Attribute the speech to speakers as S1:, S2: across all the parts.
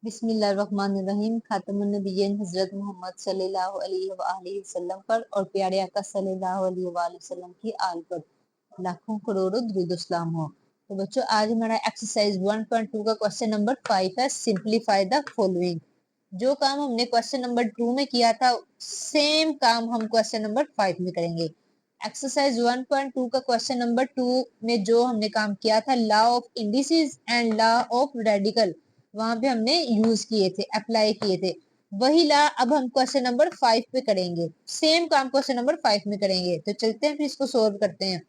S1: बिस्मिल्लाहिर्रहमानिर्रहीम। खातमुन्नबिय्यीन हजरत मोहम्मद सल्लल्लाहु अलैहि वसल्लम पर और प्यारे आका सल्लल्लाहु अलैहि वसल्लम की आल पर लाखों करोड़ों दुरूद सलाम हो। तो बच्चों, आज हमारा एक्सरसाइज 1.2 का क्वेश्चन नंबर 5 है, सिंप्लीफाई द फॉलोइंग। जो काम हमने क्वेश्चन नंबर 2 में किया था, सेम काम हम क्वेश्चन नंबर 5 में करेंगे। एक्सरसाइज 1.2 का क्वेश्चन नंबर 2 में जो हमने काम किया था, law of indices and law of radical, वहां पे हमने यूज किए थे, अप्लाई किए थे। वही ला अब हम क्वेश्चन नंबर 5 पे करेंगे, सेम काम क्वेश्चन नंबर 5 में करेंगे। तो चलते हैं फिर इसको सोल्व करते हैं।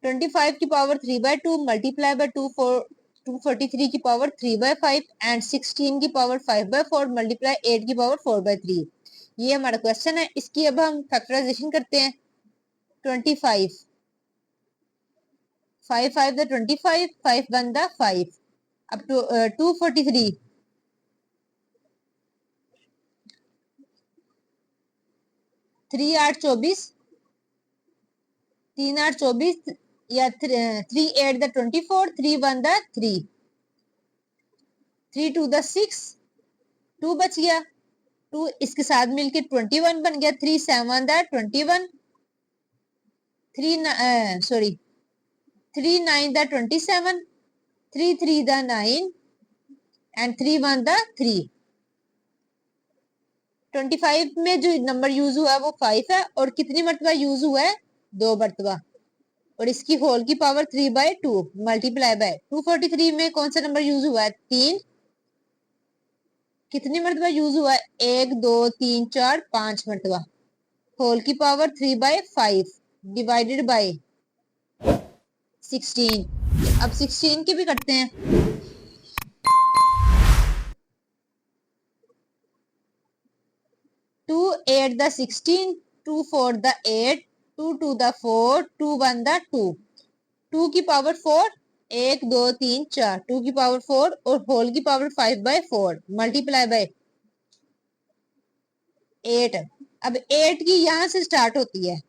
S1: 25 की पावर 3/2 मल्टीप्लाई बाय 243 की पावर 3/5 एंड 16 की पावर 5/4 मल्टीप्लाई 8 की पावर 4/3। ये हमारा क्वेश्चन है। इसकी अब हम फैक्टराइजेशन करते हैं। 25 5 5 द 25 5 1 द 5 अब to 243 3 8 24 3 8 24 या 3 8 द 24 3 1 द 3 3 2 द 6 2 बच गया। 2 इसके साथ मिलके 21 बन गया। 3 7 the 21 3 sorry 3 9 the 27 3 3 the 9 and 3 1 the 3। 25 में जो नंबर यूज हुआ है वो 5 है और कितनी मरतबा यूज हुआ है? 2 मरतबा। और इसकी होल की पावर 3/2 मल्टीप्लाई बाय 243 में कौन सा नंबर यूज हुआ है? 3। कितनी मरतबा यूज हुआ है? 1 2 3 4 5 मरतबा। होल की पावर 3/5 डिवाइडेड बाय 16। अब 16 की भी करते हैं। 2 8 द 16 2 4 द 8 2 2 द 4 2 1 द 2 2 की पावर 4 1 2 3 4 2 की पावर 4 और होल की पावर 5/4 मल्टीप्लाई बाय 8। अब 8 की यहां से स्टार्ट होती है।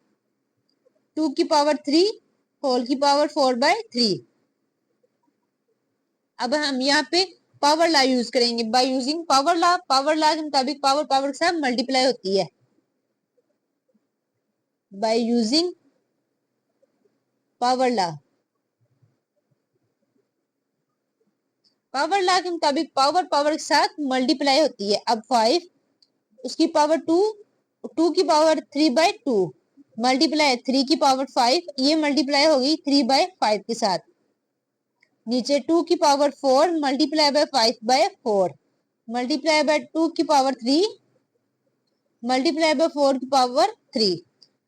S1: 2 की पावर 3 होल की पावर 4/3। अब हम यहाँ पे पावर लॉ यूज करेंगे। By using power law, power law के मुताबिक पावर पावर के साथ मल्टीप्लाई होती है। By using power law, power law के मुताबिक पावर पावर के साथ मल्टीप्लाई होती है। अब 5 उसकी पावर 2 2 की पावर 3/2 मल्टीप्लाई 3 की पावर 5 ये मल्टीप्लाई होगी 3/5 के साथ। नीचे 2 की power 4 multiply by 5/4 multiply by 2 की पावर 3 मल्टीप्लाई बाय 4 की पावर 3।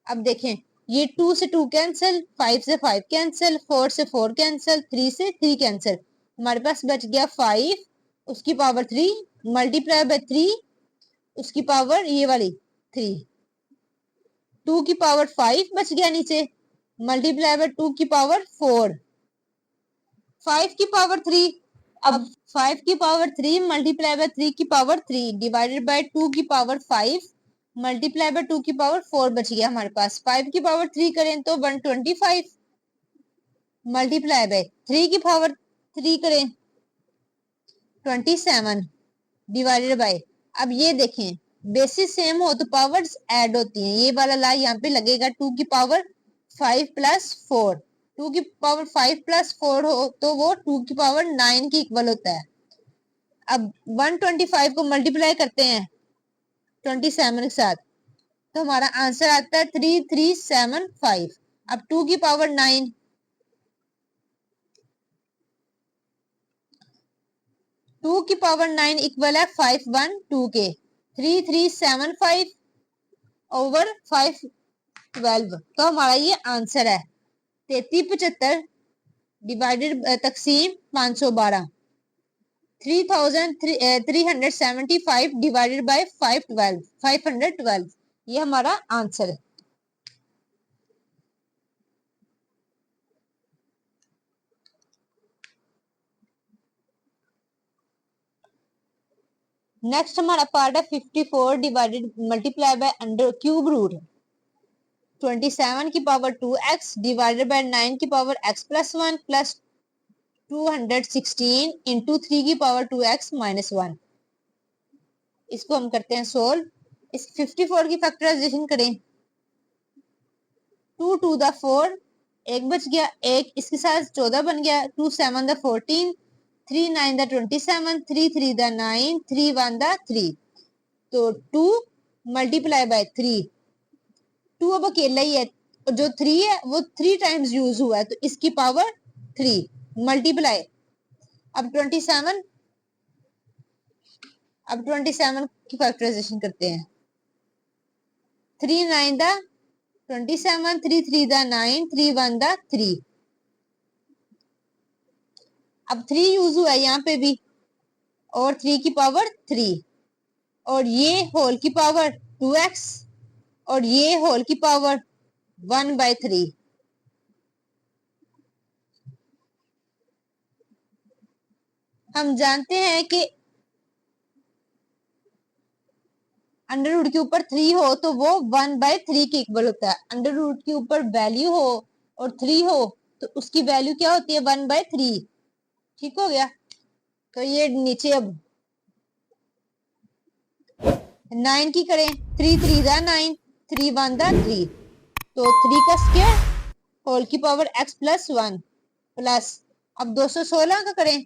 S1: अब देखें, ये 2 से 2 कैंसिल, 5 से 5 कैंसिल, 4 से 4 कैंसिल, 3 से 3 कैंसिल। हमारे पास बच गया 5 उसकी पावर 3 मल्टीप्लाई बाय 3 उसकी पावर ये वाली 3। 2 की पावर 5 बच गया नीचे मल्टीप्लाई बाय 2 की पावर 4 5 की पावर 3। अब 5 की पावर 3 मल्टीप्लाई बाय 3 की पावर 3 डिवाइडेड बाय 2 की पावर 5 मल्टीप्लाई बाय 2 की पावर 4 बच गया हमारे पास। 5 की पावर 3 करें तो 125 मल्टीप्लाई बाय 3 की पावर 3 करें 27 डिवाइडेड बाय। अब ये देखें, बेसिस सेम हो तो पावर्स ऐड होती हैं। ये वाला ला यहाँ पे लगेगा 2 की पावर 5 प्लस 4। 2 की पावर 5 प्लस 4 हो तो वो 2 की पावर 9 की इक्वल होता है। अब 125 को मल्टीप्लाई करते हैं 27 के साथ तो हमारा आंसर आता है 3375। अब 2 की पावर 9 2 की पावर 9 इक्वल है 512 के। 3375 ओवर 512 तो हमारा ये आंसर है 3375 डिवाइडेड तकसीम 512 3375 डिवाइडेड बाय 512 ये हमारा आंसर है। नेक्स्ट हमारा पार्ट है 54 divided multiply by under cube root 27 की पावर 2x डिवाइडेड बाय 9 की power x plus 1 plus 216 into 3 की पावर 2x माइनस 1। इसको हम करते हैं सोल्व। इस 54 की फैक्टराइजेशन करें। 2 टू द 4, एक बच गया, एक इसके साथ 14 बन गया। 2 7 द 14, 3 9 द 27, 3 3 द 9, 3 1 द 3। तो 2 मल्टीप्लाई बाय 3। 2 अब अकेला ही है, और जो 3 है वो 3 टाइम्स यूज हुआ है, तो इसकी पावर 3 मल्टीप्लाई। अब 27, अब 27 की फैक्टराइजेशन करते हैं। 3 9 द 27, 3 3 द 9, 3 1 द 3। अब 3 यूज हुआ है यहाँ पे भी, और 3 की पावर 3, और ये होल की पावर 2x, और ये होल की पावर 1/3। हम जानते हैं कि अंडर रूट के ऊपर 3 हो तो वो 1/3 के इक्वल होता है। अंडर रूट के ऊपर वैल्यू हो और 3 हो तो उसकी वैल्यू क्या होती है? 1/3। ठीक हो गया। तो ये नीचे अब 9 की करें। 3 3 दा 9, 3 1 दा 3, तो 3 का स्क्वायर होल की पावर x प्लस 1 प्लस। अब 216 का करें।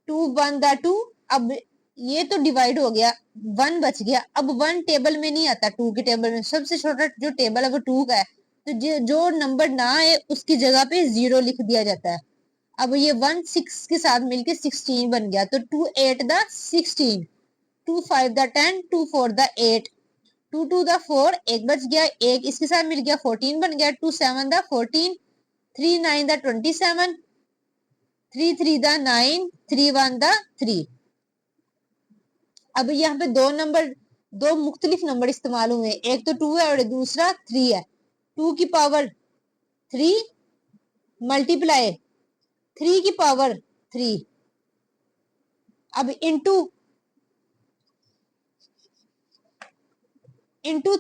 S1: 2 1 दा 2, अब ये तो डिवाइड हो गया, 1 बच गया। अब 1 टेबल में नहीं आता, 2 के टेबल में सबसे छोटा जो टेबल है वो 2 का है, तो जो नंबर ना है उसकी जगह पे 0 लिख दिया जाता है। अब ये 1 6 के साथ मिलके 16 बन गया, तो 2 8 द 16, 2 5 द 10, 2 4 द 8, 2 2 द 4, एक बच गया, एक इसके साथ मिल गया, 14 बन गया। 2 7 द 14, 3 9 द 27, 3 3 द 9, 3 1 द 3। अब यहाँ पे दो मुख्तलिफ नंबर इस्तेमाल हुए, एक तो 2 है और दूसरा 3 है। 2 की पावर 3 मल्टीप्लाई 3 की पावर 3, अब इंटू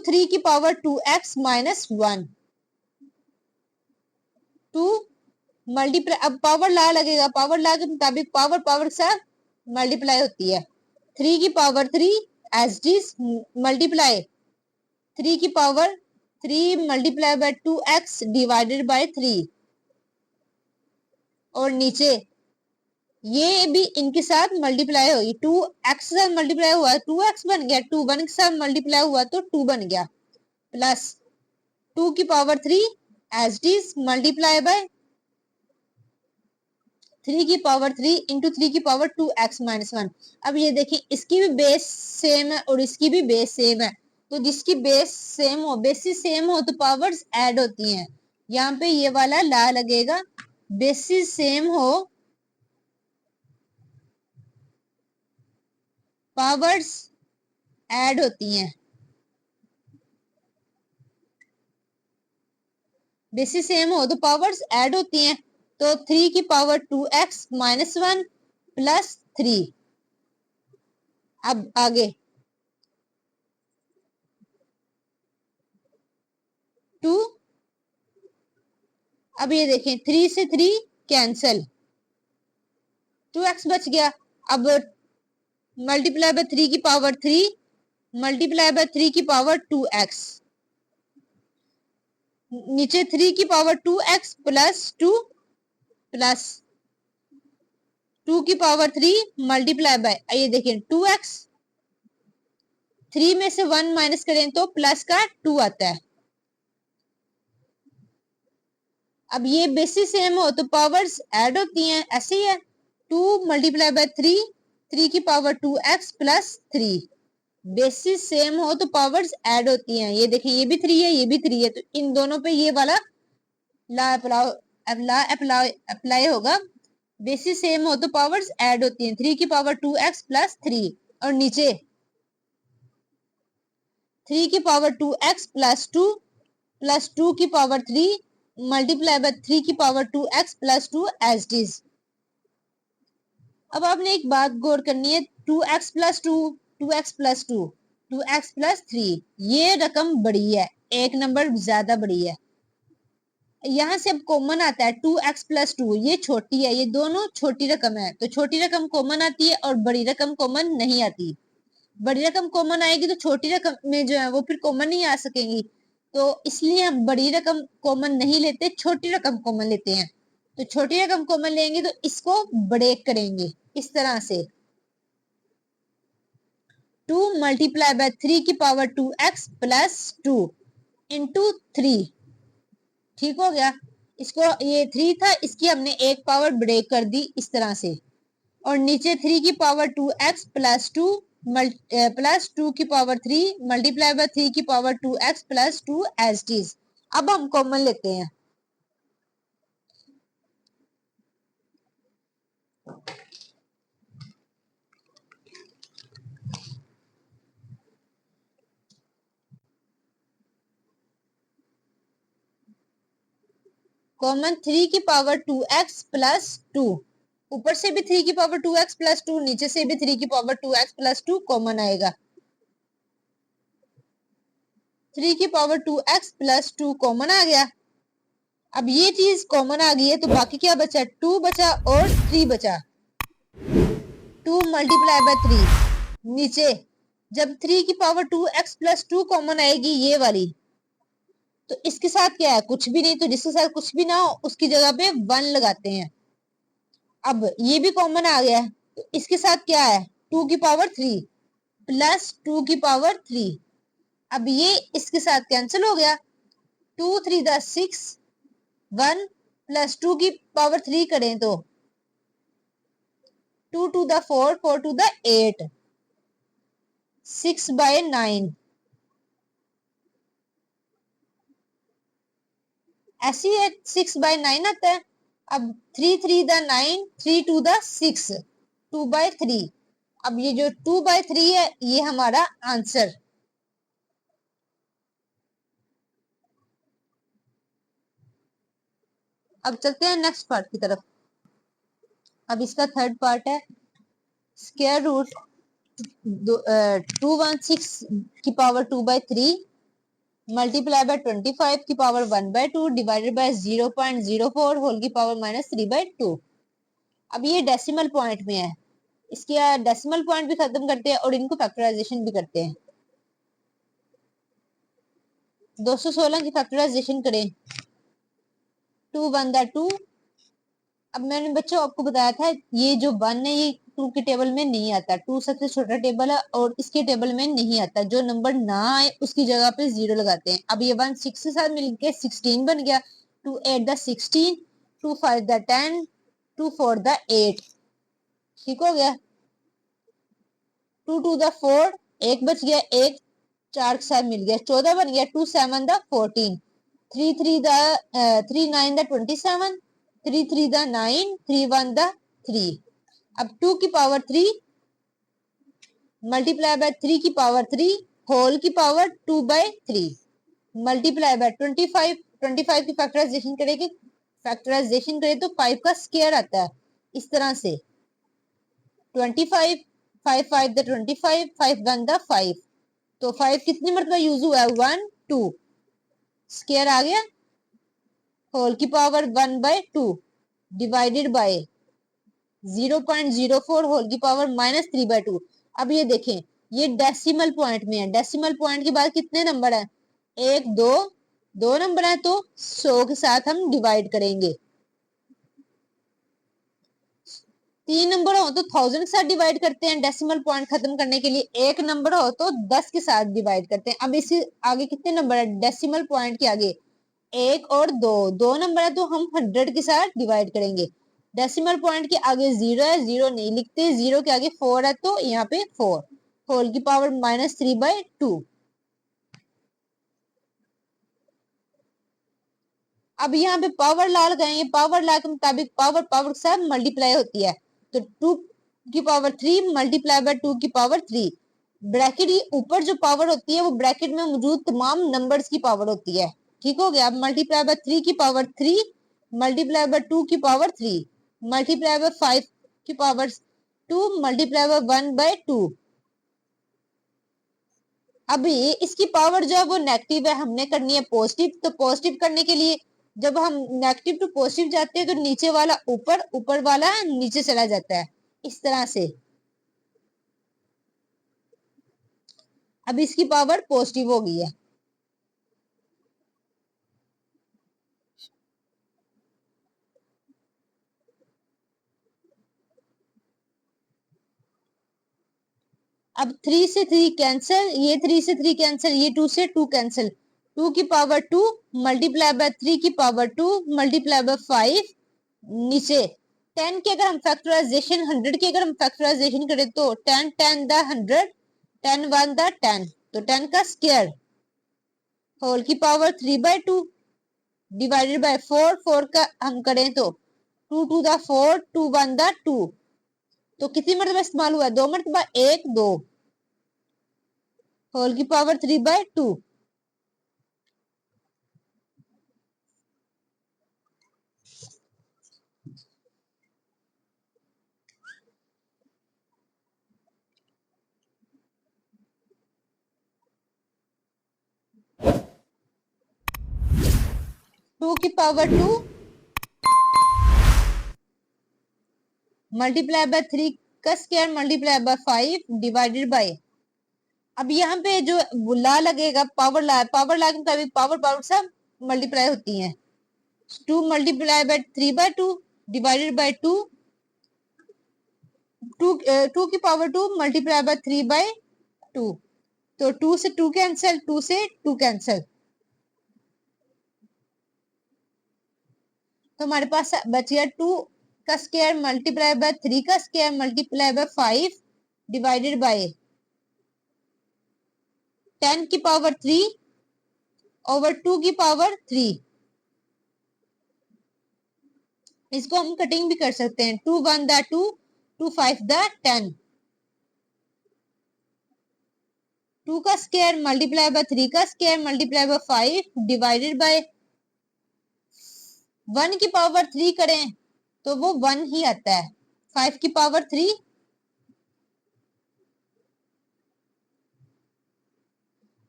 S1: 3 की पावर 2x माइनस 1। 2 मल्टीप्लाई, अब पावर ला लगेगा, पावर ला के मुताबिक पावर पावर के साथ मल्टीप्लाई होती है। 3 की पावर 3 एज इज मल्टीप्लाई 3 की power 3 multiply by 2x divided bye 3, और नीचे ये भी इनके साथ मल्टीप्लाई होगी। 2x के साथ मल्टीप्लाई हुआ 2x बन गया, 2 1 के साथ मल्टीप्लाई हुआ तो 2 बन गया, प्लस 2 की power 3 as is multiply by 3 की पावर 3 इंटू 3 की पावर 2x माइनस 1। अब ये देखिए इसकी भी बेस सेम है और इसकी भी बेस सेम है, तो जिसकी बेस सेम हो, बेसिस सेम हो तो पावर्स ऐड होती हैं। यहाँ पे ये वाला ला लगेगा, बेसिस सेम हो पावर्स ऐड होती हैं। बेसिस सेम हो तो पावर्स ऐड होती हैं, तो 3 की पावर 2x माइनस 1 प्लस 3। अब आगे 2, अब ये देखें 3 से 3 कैंसल, 2x बच गया। अब मल्टीप्लाई बाय 3 की पावर 3 मल्टीप्लाई बाय 3 की पावर 2x, नीचे 3 की पावर 2x प्लस 2 प्लस 2 की पावर 3 मल्टीप्लाई बाय, ये देखिए 2x, 3 में से 1 माइनस करें तो प्लस का 2 आता है। अब ये बेसिस सेम हो तो पावर्स ऐड होती हैं, ऐसे ही है। 2 मल्टीप्लाई बाय 3, 3 की power 2x plus 3। Basis same हो तो पावर्स ऐड होती हैं। ये देखिए ये भी 3 है, ये भी 3 है, तो इन दोनों पे ये वाला ला अप्लाई होगा। बेसिस सेम हो तो पावर्स ऐड होती हैं। 3 की पावर 2x प्लस 3, और नीचे 3 की पावर 2x प्लस 2 प्लस 2 की पावर 3 मल्टीप्लाई बाय 3 की power 2x plus 2 as it is. अब आपने एक बात गौर करनी है, 2x plus 2, 2x plus 2, 2x plus 3, ये रकम बड़ी है, एक नंबर ज्यादा बड़ी है। यहाँ से अब कॉमन आता है 2x+2, ये छोटी है, ये दोनों छोटी रकम है, तो छोटी रकम कॉमन आती है और बड़ी रकम कॉमन नहीं आती। बड़ी रकम कॉमन आएगी तो छोटी रकम में जो है वो फिर कॉमन नहीं आ सकेंगी, तो इसलिए हम बड़ी रकम कॉमन नहीं लेते, छोटी रकम कॉमन लेते हैं। तो छोटी रकम कॉमन लेंगे तो इसको ब्रेक करेंगे इस तरह से, 2 मल्टीप्लाई बाय 3 की पावर 2x+2 इंटू 3। ठीक हो गया। इसको ये 3 था, इसकी हमने एक पावर ब्रेक कर दी इस तरह से, और नीचे 3 की पावर 2x+2 प्लस 2 की पावर 3 मल्टीप्लाई बाय 3 की power 2x+2 as it is. अब हम कॉमन लेते हैं, कॉमन 3 की पावर 2x+2, ऊपर से भी 3 की पावर 2x+2, नीचे से भी 3 की पावर 2x+2 कॉमन आएगा। 3 की पावर 2x+2 कॉमन आ गया। अब ये चीज कॉमन आ गई है तो बाकी क्या बचा, 2 बचा और 3 बचा। 2 मल्टीप्लाई बाय 3, नीचे जब 3 की पावर 2x+2 कॉमन आएगी ये वाली, तो इसके साथ क्या है, कुछ भी नहीं, तो जिसके साथ कुछ भी ना हो उसकी जगह पे 1 लगाते हैं। अब ये भी कॉमन आ गया है तो इसके साथ क्या है, 2 की पावर 3 प्लस 2 की पावर 3। अब ये इसके साथ कैंसिल हो गया, 2 3 द 6, 1 प्लस 2 की पावर 3 करें तो 2 2 द 4, 4 2 द 8, 6/9। ऐसी है 6/9 आता है। अब 3 3 द 9, 3 2 द 6, 2/3। अब ये जो 2/3 है ये हमारा आंसर। अब चलते हैं नेक्स्ट पार्ट की तरफ। अब इसका थर्ड पार्ट है स्क्वायर रूट 216 की पावर 2/3 मल्टीप्लाई बाय 25 की पावर 1/2 डिवाइडेड बाय 0.04 होल की पावर -3/2। अब ये डेसिमल पॉइंट में है, इसके डेसिमल पॉइंट भी खत्म करते हैं और इनको फैक्टराइजेशन भी करते हैं। 216 की फैक्टराइजेशन करें, 2 1 द 2। अब मैंने बच्चों आपको बताया था ये जो 1 है ये 2 के टेबल में नहीं आता, 2 सबसे छोटा टेबल है और इसके टेबल में नहीं आता, जो नंबर ना आए उसकी जगह पे 0 लगाते हैं। अब ये 1 6 के साथ मिलके 16 बन गया, 2 8 द 16, 2 5 द 10, 2 4 द 8। ठीक हो गया। 2 2 द 4, एक बच गया, एक 4 के साथ मिल गया 14 बन गया, 2 7 the 14, 3 3 the 3 9 the 27, 3 3 the 9, 3 1 the 3। अब 2 की पावर 3 मल्टीप्लाई बाय 3 की पावर 3 होल की पावर 2/3 मल्टीप्लाई बाय 25, 25 की फैक्टराइजेशन करेंगे, फैक्टराइजेशन करें तो 5 का स्क्वायर आता है इस तरह से, 25 5 5 द 25, 5 1 द 5, तो 5 कितनी मरतबा यूज हुआ है, 1 2, स्क्वायर आ गया, होल की पावर 1/2 डिवाइडेड बाय 0.04 होल की पावर -3/2। अब ये देखें ये डेसिमल पॉइंट में है, डेसिमल पॉइंट के बाद कितने नंबर है, 1 2, 2 नंबर है तो 100 के साथ हम डिवाइड करेंगे। 3 नंबर हो तो 1000 के साथ डिवाइड करते हैं डेसिमल पॉइंट खत्म करने के लिए, एक नंबर हो तो 10 के साथ डिवाइड करते हैं। अब इसके आगे कितने नंबर है, डेसिमल पॉइंट के आगे 1 और 2, 2 नंबर है तो हम 100 के साथ डिवाइड करेंगे। डेसिमल पॉइंट के आगे 0 है, 0 नहीं लिखते, 0 के आगे 4 है तो यहाँ पे 4 होल की पावर -3/2। अब यहाँ पे पावर लॉ लगाएंगे, पावर लॉ के मुताबिक पावर पावर के साथ मल्टीप्लाई होती है, तो 2 की पावर 3 मल्टीप्लाई बाय 2 की पावर 3, ब्रैकेट ये ऊपर जो पावर होती है वो ब्रैकेट में मौजूद तमाम नंबर्स की पावर होती है। ठीक हो गया। अब मल्टीप्लाई बाय 3 की पावर 3 मल्टीप्लाई बाय 2 की पावर 3 मल्टीप्लाई बाय 5 की पावर 2 मल्टीप्लाई बाय 1/2। अभी इसकी पावर जो है वो नेगेटिव है, हमने करनी है पॉजिटिव, तो पॉजिटिव करने के लिए जब हम नेगेटिव टू पॉजिटिव जाते हैं तो नीचे वाला ऊपर, ऊपर वाला नीचे चला जाता है, इस तरह से। अब इसकी पावर पॉजिटिव हो गई है। अब 3 से 3 कैंसिल, ये 3 से 3 कैंसिल, ये 2 से 2 कैंसिल। 2 की पावर 2 मल्टीप्लाई बाय 3 की पावर 2 मल्टीप्लाई बाय 5, नीचे 10 की अगर हम फैक्टराइजेशन, 100 की अगर हम फैक्टराइजेशन करें तो 10 10 द 100, 10 1 द 10, तो 10 का स्क्वायर होल की पावर 3/2 डिवाइडेड बाय 4, 4 का हम करें तो 2 2 द 4, 2 1 द 2, तो कितनी मरतबा इस्तेमाल हुआ? 2 मरतबा, 1 2 होल की पावर 3/2। 2 की पावर 2 मल्टीप्लाई बाय 3 का square multiply by 5 divided by, अब यहाँ पे जो ला लगेगा पावर ला, पावर ला के मुताबिक पावर पावर सब मल्टीप्लाई होती हैं। 2 मल्टीप्लाई बाय 3/2 डिवाइडेड बाय 2, 2 की पावर 2 मल्टीप्लाई बाय 3/2, तो 2 से 2 कैंसिल, 2 से 2 कैंसिल, तो हमारे पास बच गया 2 का स्क्वायर मल्टीप्लाई बाय 3 का square multiply by 5 divided by 10 की पावर 3 ओवर 2 की पावर 3। इसको हम कटिंग भी कर सकते हैं, 2 1 द 2, 2 5 द 10, 2 का स्क्वायर मल्टीप्लाई बाय 3 का square multiply by 5 divided by 1 की पावर 3 करें तो वो 1 ही आता है। 5 की पावर 3,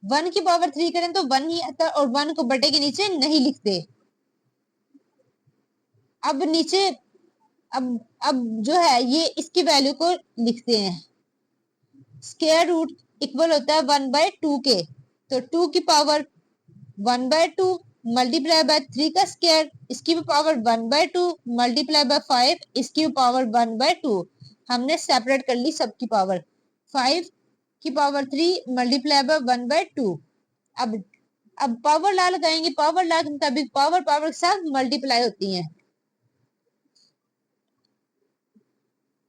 S1: 1 की पावर 3 करें तो 1 ही आता है, और 1 को बटे के नीचे नहीं लिखते। अब नीचे अब जो है ये इसकी वैल्यू को लिखते हैं, स्क्वायर रूट इक्वल होता है 1/2 के, तो 2 की पावर 1/2 मल्टीप्लाई बाय 3 का स्क्वायर, इसकी भी पावर 1/2 मल्टीप्लाई बाय 5, इसकी भी पावर 1/2। हमने सेपरेट कर ली सबकी पावर, 5 की पावर 3 मल्टीप्लाई बाय 1/2। अब पावर ला लगाएंगे, पावर ला के मुताबिक पावर पावर के साथ मल्टीप्लाई होती है।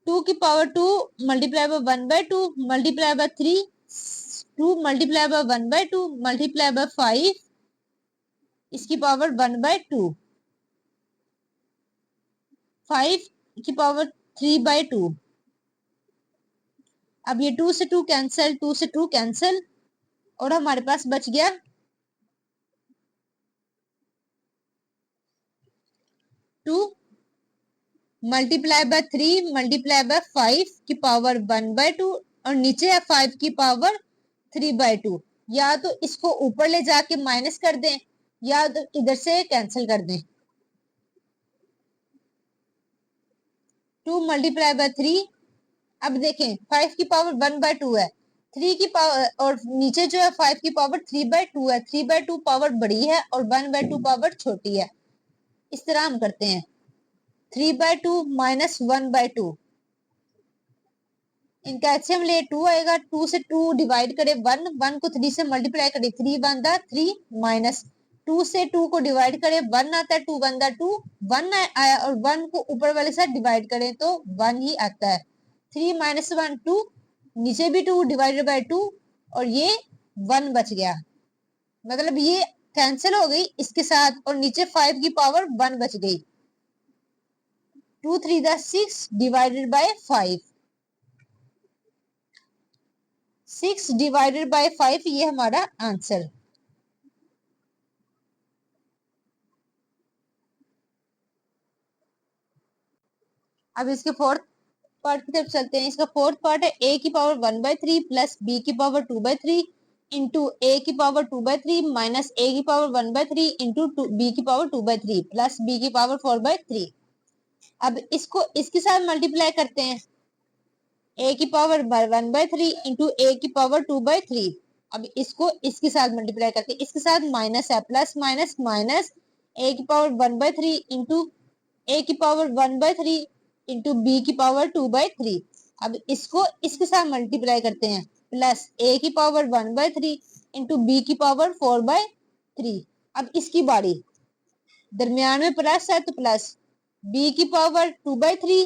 S1: 2 की power 2 multiply by 1/2 multiply by 3, 2 multiply by 1/2 multiply by 5, इसकी पावर 1/2, 5 की पावर 3/2। अब ये 2 से 2 कैंसिल, 2 से 2 कैंसिल, और हमारे पास बच गया 2 मल्टीप्लाई बाय 3 मल्टीप्लाई बाय 5 की पावर 1/2, और नीचे है 5 की पावर 3/2। या तो इसको ऊपर ले जाके माइनस कर दें, या तो इधर से कैंसिल कर दें। 2 मल्टीप्लाई बाय 3, अब देखें 5 की पावर 1/2 है, 3 की पावर, और नीचे जो है 5 की पावर 3/2 है, 3/2 पावर बड़ी है और 1/2 पावर छोटी है। इस तरह हम करते हैं, 3/2 माइनस 1/2, इनका एचसीएम ले 2 आएगा, 2 से 2 डिवाइड करे 1, 1 को 3 से मल्टीप्लाई करे 3 1 दा 3, माइनस 2 से 2 को डिवाइड करे 1 आता है, 2 1 दा 2, 1 आया, और 1 को ऊपर वाले साथ डिवाइड करें तो 1 ही आता है। 3 माइनस 1 2, नीचे भी 2 डिवाइडेड बाय 2, और ये 1 बच गया, मतलब ये कैंसिल हो गई इसके साथ, और नीचे 5 की पावर 1 बच गई। 2 3 दा 6 डिवाइडेड बाय 5, 6 डिवाइडेड बाय 5, ये हमारा आंसर। अब इसके फोर्थ पार्ट की तरफ चलते हैं। इसका फोर्थ पार्ट है a की पावर 1/3 प्लस b की पावर 2/3 इंटू ए की पावर 2/3 माइनस ए की पावर 1/3 इंटू बी की पावर 2/3 प्लस बी की पावर 4/3। अब इसको इसके साथ मल्टीप्लाई करते हैं, ए की पावर 1/3 इंटू ए की पावर 2/3। अब इसको इसके साथ मल्टीप्लाई करते हैं, इसके साथ माइनस है, प्लस माइनस माइनस ए की पावर 1/3 इंटू ए की पावर 1/3 इंटू बी की पावर 2/3। अब इसको इसके साथ मल्टीप्लाई करते हैं, प्लस ए की पावर 1/3 इंटू बी की पावर 4/3। अब इसकी बारी, दरमियान में प्लस है तो प्लस, बी की पावर 2/3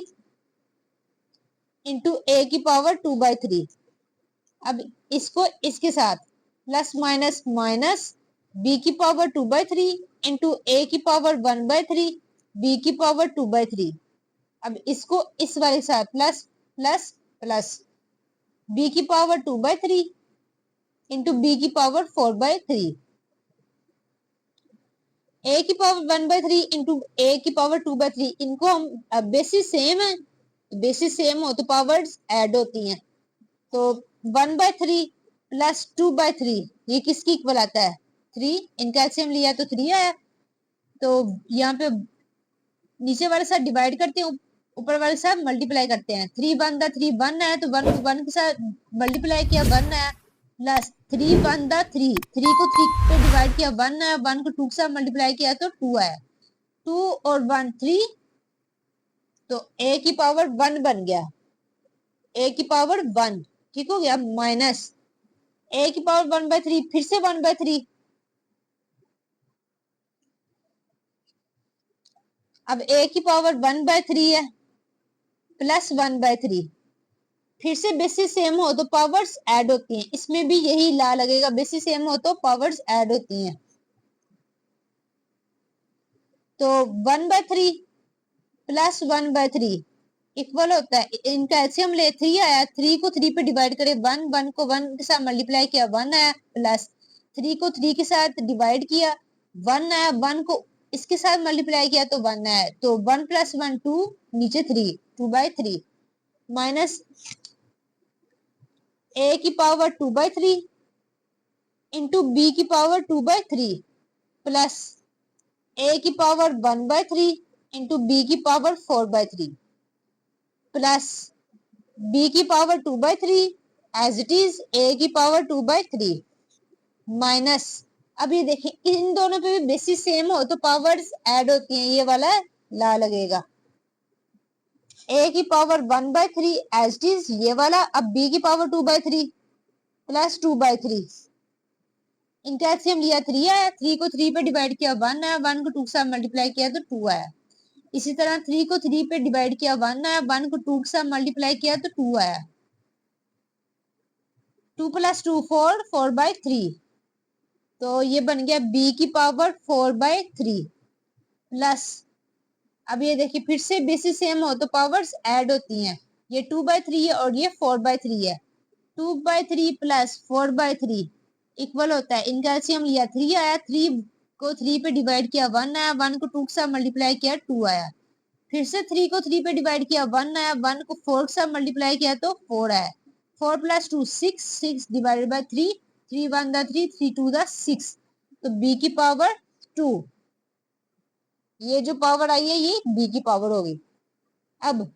S1: इंटू ए की पावर 2/3। अब इसको इसके साथ प्लस माइनस माइनस बी की पावर 2/3 इंटू ए की पावर 1/3 बी की पावर 2/3। अब इसको इस वाले के साथ प्लस प्लस प्लस बी की पावर 2/3 इंटू बी की पावर 4/3। ए की पावर 1/3 इंटू ए की पावर 2/3, इनको हम बेसिस सेम है, बेसिस सेम हो तो पावर्स ऐड होती हैं। तो 1/3 प्लस 2/3 ये किसकी इक्वल आता है? 3। इनका एलसीएम लिया तो 3 आया। तो यहाँ पे नीचे वाले साथ डिवाइड करते हैं, ऊपर वाले साथ मल्टीप्लाई करते हैं। 3 1 3 1 आया तो 1 को 1 के साथ मल्टीप्लाई किया 1 आया, प्लस 3 1 3 3 को 3 पे डिवाइड किया 1 आया, 1 को 2 के साथ मल्टीप्लाई किया तो 2 आया। 2 और 1 3, तो ए की पावर 1 बन गया, ए की पावर 1 ठीक हो गया, माइनस ए की पावर 1/3 फिर से 1/3। अब ए की पावर 1/3 है प्लस 1/3, फिर से बेसिस सेम हो तो पावर्स ऐड होती हैं, इसमें भी यही ला लगेगा, बेसिस सेम हो तो पावर्स ऐड होती हैं। तो 1/3 प्लस 1/3 इक्वल होता है, इनका एलसीएम ले 3 आया, 3 को 3 पे डिवाइड करे 1, 1 को 1 के साथ मल्टीप्लाई किया 1 आया, प्लस 3 को 3 के साथ डिवाइड किया 1 आया, 1 को इसके साथ मल्टीप्लाई किया तो 1 आया। तो 1 + 1 2, नीचे 3 2/3 माइनस ए की पावर 2/3 इंटू बी की पावर 2/3 प्लस ए की पावर 1/3 इंटू बी की पावर 4/3 प्लस बी की power 2/3 as it is A की पावर 2/3 माइनस, अब ये देखिए इन दोनों पे भी बेसिस सेम हो तो पावर्स ऐड होती हैं, ये वाला ला लगेगा। ए की पावर 1/3 एज इट इज ये वाला, अब बी की पावर 2/3 प्लस 2/3, इनका एलसीएम लिया 3 आया, 3 को 3 पे डिवाइड किया 1 आया, 1 को 2 के साथ मल्टीप्लाई किया तो 2 आया। इसी तरह 3 को 3 पे डिवाइड किया 1 आया, 1 को 2 के साथ मल्टीप्लाई किया तो 2 आया। 2 + 2 4 4/3, तो ये बन गया बी की पावर 4/3 प्लस, अब ये देखिए फिर से बेसिस सेम हो तो पावर्स ऐड होती हैं, ये 2/3 है और ये 4/3 है। 2/3 प्लस 4/3 इक्वल होता है, इनका एलसीएम लिया 3 आया, 3 को 3 पे डिवाइड किया 1 आया, 1 को 2 के साथ मल्टीप्लाई किया 2 आया, फिर से 3 को 3 पे डिवाइड किया 1 आया, 1 को 4 के साथ मल्टीप्लाई किया तो 4 आया। 4 + 2 6, 6 डिवाइडेड बाय 3, 3 1 3 3 2 6, तो बी की पावर 2, ये जो पावर आई है ये बी की पावर होगी। अब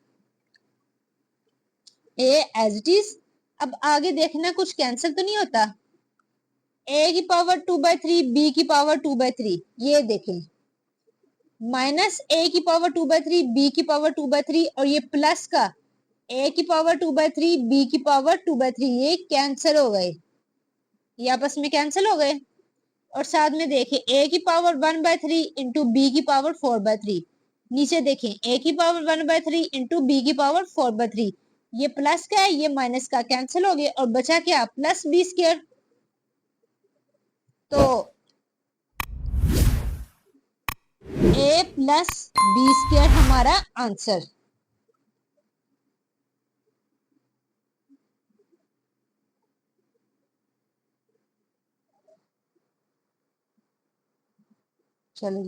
S1: ए एज इट इज, अब आगे देखना कुछ कैंसिल तो नहीं होता, ए की पावर 2/3 बी की पावर 2/3, ये देखें माइनस ए की पावर 2/3 बी की पावर 2/3 और ये प्लस का ए की पावर 2/3 बी की पावर 2/3, ये कैंसिल हो गए, ये आपस में कैंसिल हो गए। और साथ में देखें ए की पावर 1/3 इंटू बी की पावर 4/3, नीचे देखें ए की पावर 1/3 इंटू बी की पावर 4/3, ये प्लस का है ये माइनस का, कैंसिल हो गए और बचा क्या प्लस बी स्क्वायर। तो ए प्लस बी स्क्वायर हमारा आंसर। चलो